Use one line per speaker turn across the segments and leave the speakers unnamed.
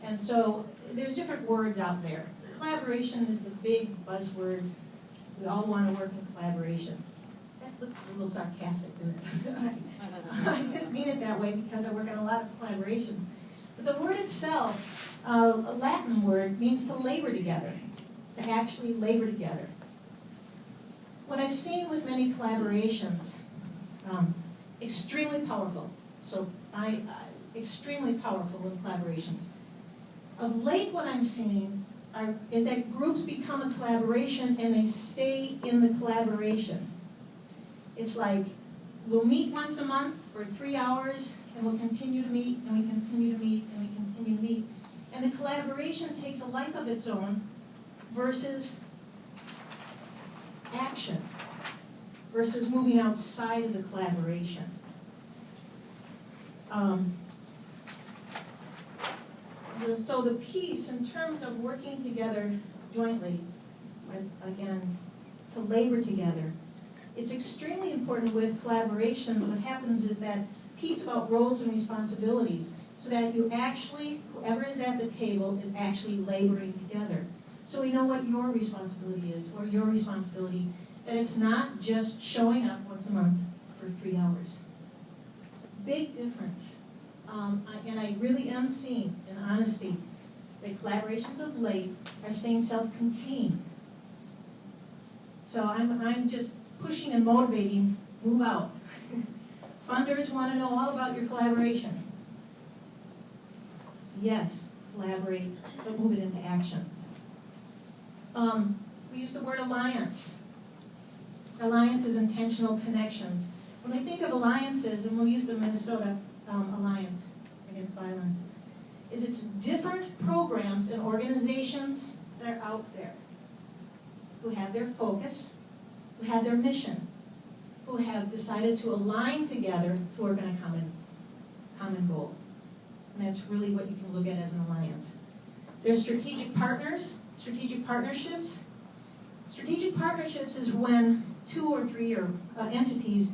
And so there's different words out there. Collaboration is the big buzzword. We all want to work in collaboration. That looked a little sarcastic, didn't it? I didn't mean it that way because I work on a lot of collaborations. But the word itself, a Latin word, means to labor together, to actually labor together. What I've seen with many collaborations, extremely powerful. So extremely powerful with collaborations. Of late, what I'm seeing is that groups become a collaboration and they stay in the collaboration. It's like, we'll meet once a month for 3 hours, and we'll continue to meet, and we continue to meet, and we continue to meet. And the collaboration takes a life of its own versus action, versus moving outside of the collaboration. So the piece in terms of working together jointly, again, to labor together, it's extremely important with collaborations. What happens is that piece about roles and responsibilities, so that you actually, whoever is at the table is actually laboring together. So we know what your responsibility is, or your responsibility, that it's not just showing up once a month for 3 hours. Big difference. And I really am seeing, in honesty, that collaborations of late are staying self-contained. So I'm just pushing and motivating, move out. Funders want to know all about your collaboration. Yes, collaborate, but move it into action. We use the word alliance. Alliance is intentional connections. When we think of alliances, and we'll use the Minnesota Alliance Against Violence, is it's different programs and organizations that are out there who have their focus, who have their mission, who have decided to align together to work on a common goal. And that's really what you can look at as an alliance. There's strategic partners, strategic partnerships. Strategic partnerships is when 2 or 3 entities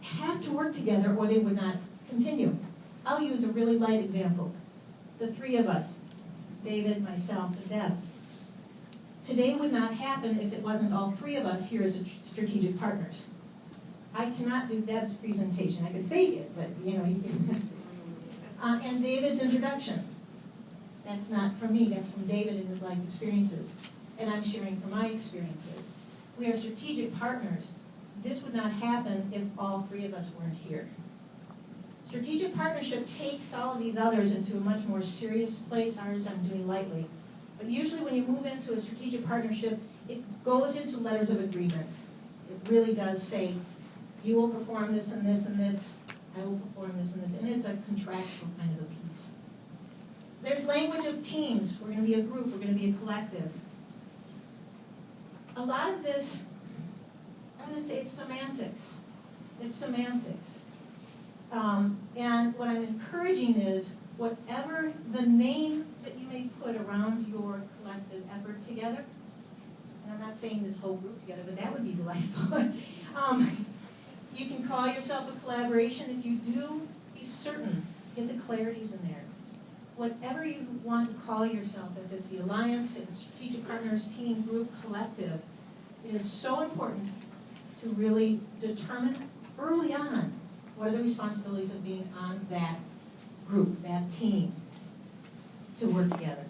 have to work together or they would not continue. I'll use a really light example. The 3 of us, David, myself, and Deb. Today would not happen if it wasn't all 3 of us here as strategic partners. I cannot do Deb's presentation. I could fake it, but you know. And David's introduction. That's not from me, that's from David and his life experiences. And I'm sharing from my experiences. We are strategic partners. This would not happen if all 3 of us weren't here. Strategic partnership takes all of these others into a much more serious place. Ours I'm doing lightly. But usually when you move into a strategic partnership, it goes into letters of agreement. It really does say, you will perform this and this and this, I will perform this and this, and it's a contractual kind of a piece. There's language of teams. We're going to be a group, we're going to be a collective. A lot of this, I'm going to say it's semantics. It's semantics. And what I'm encouraging is, whatever the name that you may put around your collective effort together, and I'm not saying this whole group together, but that would be delightful. You can call yourself a collaboration. If you do, be certain, get the clarities in there. Whatever you want to call yourself, if it's the alliance, if it's strategic partners, team, group, collective, it is so important to really determine early on what are the responsibilities of being on that group, that team, to work together.